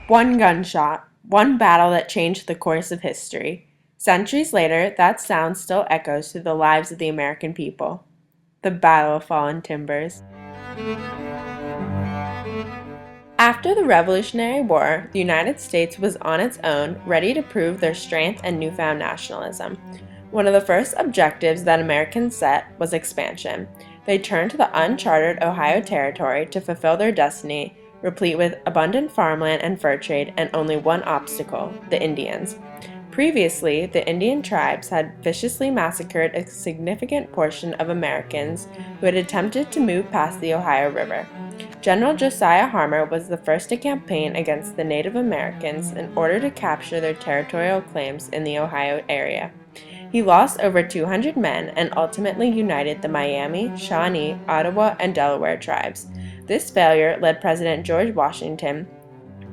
One gunshot, one battle that changed the course of history. Centuries later, that sound still echoes through the lives of the American people. The Battle of Fallen Timbers. After the Revolutionary War, the United States was on its own, ready to prove their strength and newfound nationalism. One of the first objectives that Americans set was expansion. They turned to the uncharted Ohio Territory to fulfill their destiny, replete with abundant farmland and fur trade, and only one obstacle: the Indians. Previously, the Indian tribes had viciously massacred a significant portion of Americans who had attempted to move past the Ohio River. General Josiah Harmer was the first to campaign against the Native Americans in order to capture their territorial claims in the Ohio area. He lost over 200 men and ultimately united the Miami, Shawnee, Ottawa, and Delaware tribes. This failure led President George Washington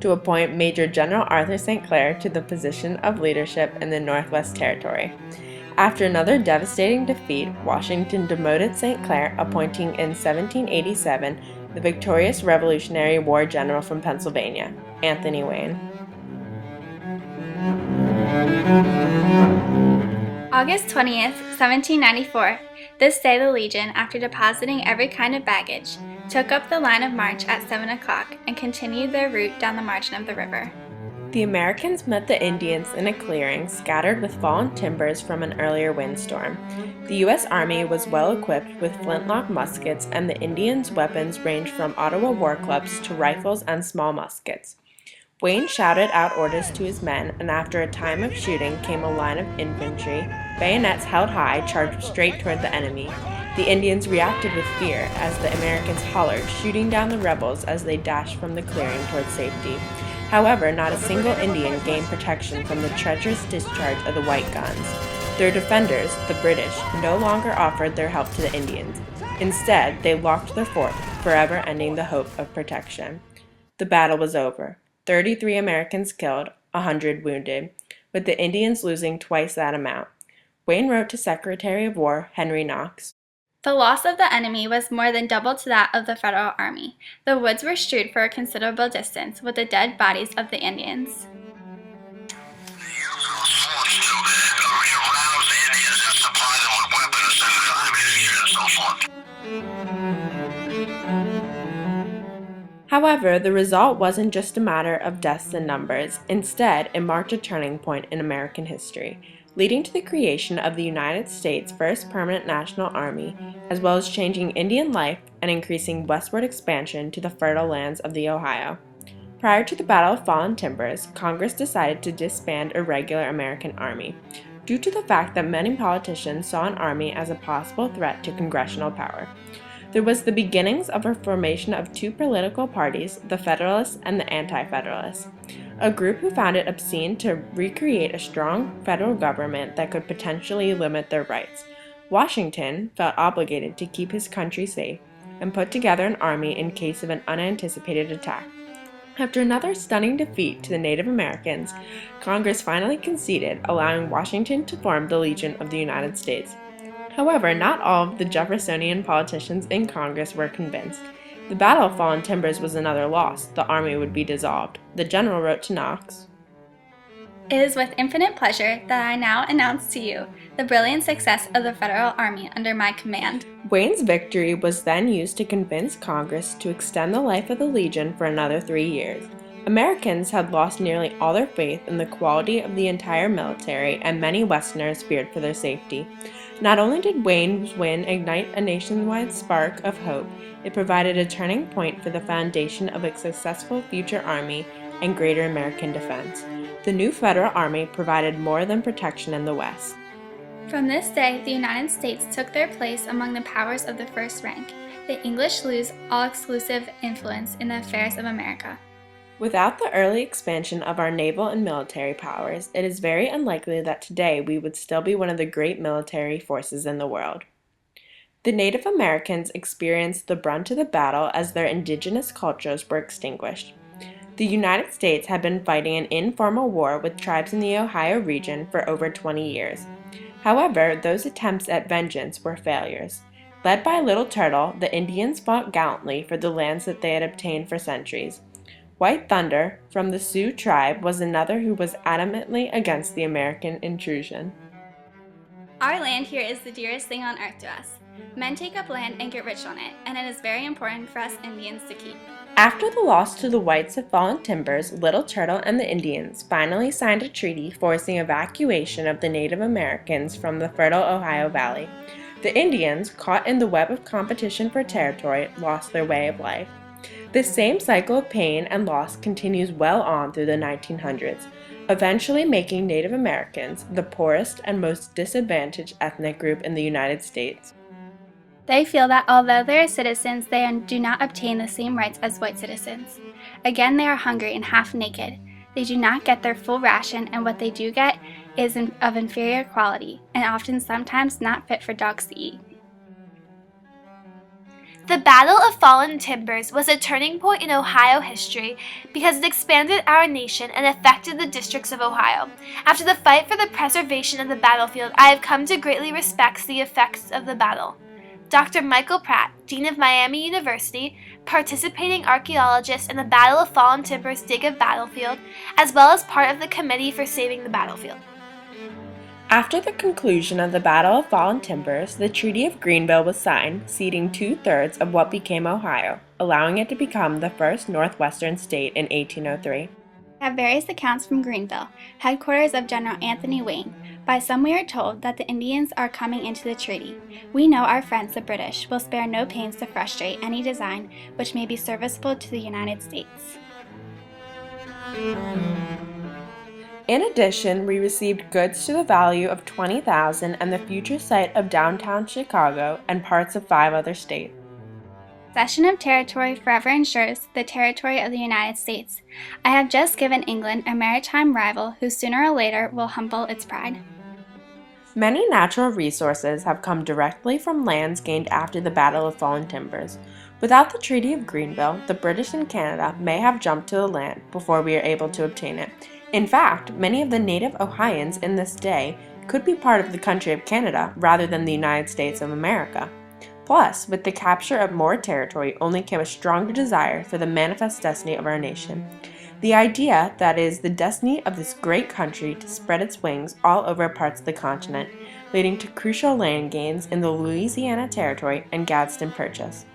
to appoint Major General Arthur St. Clair to the position of leadership in the Northwest Territory. After another devastating defeat, Washington demoted St. Clair, appointing in 1787 the victorious Revolutionary War general from Pennsylvania, Anthony Wayne. August 20th, 1794. This day the Legion, after depositing every kind of baggage, took up the line of march at 7 o'clock and continued their route down the margin of the river. The Americans met the Indians in a clearing scattered with fallen timbers from an earlier windstorm. The U.S. Army was well equipped with flintlock muskets, and the Indians' weapons ranged from Ottawa war clubs to rifles and small muskets. Wayne shouted out orders to his men, and after a time of shooting came a line of infantry, bayonets held high, charged straight toward the enemy. The Indians reacted with fear as the Americans hollered, shooting down the rebels as they dashed from the clearing toward safety. However, not a single Indian gained protection from the treacherous discharge of the white guns. Their defenders, the British, no longer offered their help to the Indians. Instead, they locked their fort, forever ending the hope of protection. The battle was over. 33 Americans killed, 100 wounded, with the Indians losing twice that amount. Wayne wrote to Secretary of War Henry Knox, "The loss of the enemy was more than double to that of the Federal Army. The woods were strewed for a considerable distance with the dead bodies of the Indians." However, the result wasn't just a matter of deaths and numbers. Instead, it marked a turning point in American history, leading to the creation of the United States' first permanent national army, as well as changing Indian life and increasing westward expansion to the fertile lands of the Ohio. Prior to the Battle of Fallen Timbers, Congress decided to disband a regular American army, due to the fact that many politicians saw an army as a possible threat to congressional power. There was the beginnings of a formation of two political parties, the Federalists and the Anti-Federalists, a group who found it obscene to recreate a strong federal government that could potentially limit their rights. Washington felt obligated to keep his country safe and put together an army in case of an unanticipated attack. After another stunning defeat to the Native Americans, Congress finally conceded, allowing Washington to form the Legion of the United States. However, not all of the Jeffersonian politicians in Congress were convinced. The Battle of Fallen Timbers was another loss. The army would be dissolved. The general wrote to Knox, "It is with infinite pleasure that I now announce to you the brilliant success of the Federal Army under my command." Wayne's victory was then used to convince Congress to extend the life of the Legion for another 3 years. Americans had lost nearly all their faith in the quality of the entire military, and many Westerners feared for their safety. Not only did Wayne's win ignite a nationwide spark of hope, it provided a turning point for the foundation of a successful future army and greater American defense. The new Federal Army provided more than protection in the West. From this day, the United States took their place among the powers of the first rank. The English lose all exclusive influence in the affairs of America. Without the early expansion of our naval and military powers, it is very unlikely that today we would still be one of the great military forces in the world. The Native Americans experienced the brunt of the battle as their indigenous cultures were extinguished. The United States had been fighting an informal war with tribes in the Ohio region for over 20 years. However, those attempts at vengeance were failures. Led by Little Turtle, the Indians fought gallantly for the lands that they had obtained for centuries. White Thunder from the Sioux tribe was another who was adamantly against the American intrusion. Our land here is the dearest thing on earth to us. Men take up land and get rich on it, and it is very important for us Indians to keep. After the loss to the whites of Fallen Timbers, Little Turtle and the Indians finally signed a treaty forcing evacuation of the Native Americans from the fertile Ohio Valley. The Indians, caught in the web of competition for territory, lost their way of life. This same cycle of pain and loss continues well on through the 1900s, eventually making Native Americans the poorest and most disadvantaged ethnic group in the United States. They feel that although they are citizens, they do not obtain the same rights as white citizens. Again, they are hungry and half naked. They do not get their full ration, and what they do get is of inferior quality, and often sometimes not fit for dogs to eat. The Battle of Fallen Timbers was a turning point in Ohio history because it expanded our nation and affected the districts of Ohio. After the fight for the preservation of the battlefield, I have come to greatly respect the effects of the battle. Dr. Michael Pratt, Dean of Miami University, participating archaeologist in the Battle of Fallen Timbers dig of battlefield, as well as part of the Committee for Saving the Battlefield. After the conclusion of the Battle of Fallen Timbers, the Treaty of Greenville was signed, ceding 2/3 of what became Ohio, allowing it to become the first Northwestern state in 1803. We have various accounts from Greenville, headquarters of General Anthony Wayne. By some we are told that the Indians are coming into the treaty. We know our friends the British will spare no pains to frustrate any design which may be serviceable to the United States. In addition, we received goods to the value of $20,000 and the future site of downtown Chicago and parts of 5 other states. Cession of territory forever ensures the territory of the United States. I have just given England a maritime rival who sooner or later will humble its pride. Many natural resources have come directly from lands gained after the Battle of Fallen Timbers. Without the Treaty of Greenville, the British in Canada may have jumped to the land before we are able to obtain it. In fact, many of the native Ohioans in this day could be part of the country of Canada rather than the United States of America. Plus, with the capture of more territory only came a stronger desire for the manifest destiny of our nation. The idea that it is the destiny of this great country to spread its wings all over parts of the continent, leading to crucial land gains in the Louisiana Territory and Gadsden Purchase.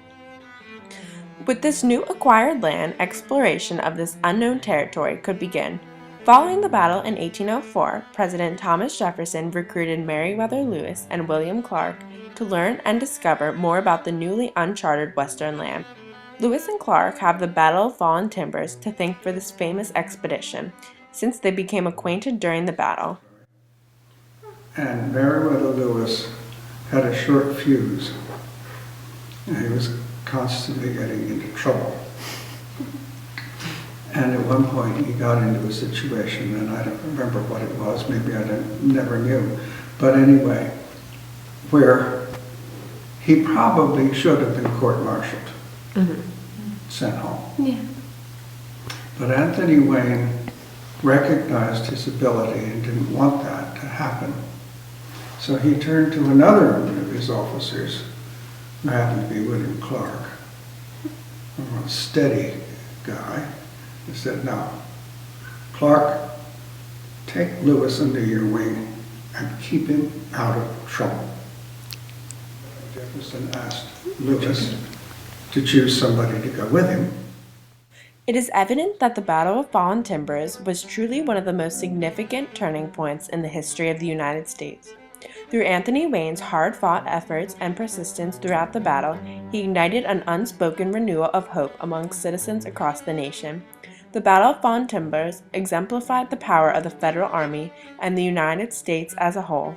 With this new acquired land, exploration of this unknown territory could begin. Following the battle in 1804, President Thomas Jefferson recruited Meriwether Lewis and William Clark to learn and discover more about the newly uncharted western land. Lewis and Clark have the Battle of Fallen Timbers to thank for this famous expedition, since they became acquainted during the battle. And Meriwether Lewis had a short fuse, and he was constantly getting into trouble. And at one point he got into a situation, and I don't remember what it was, maybe I never knew, but anyway, where he probably should have been court-martialed, sent home. Yeah. But Anthony Wayne recognized his ability and didn't want that to happen. So he turned to another of his officers, who happened to be William Clark, a steady guy. He said, "Now, Clark, take Lewis under your wing and keep him out of trouble." Jefferson asked Lewis to choose somebody to go with him. It is evident that the Battle of Fallen Timbers was truly one of the most significant turning points in the history of the United States. Through Anthony Wayne's hard-fought efforts and persistence throughout the battle, he ignited an unspoken renewal of hope among citizens across the nation. The Battle of Fallen Timbers exemplified the power of the Federal Army and the United States as a whole.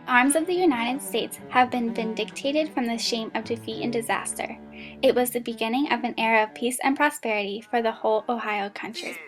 Arms of the United States have been vindicated from the shame of defeat and disaster. It was the beginning of an era of peace and prosperity for the whole Ohio country.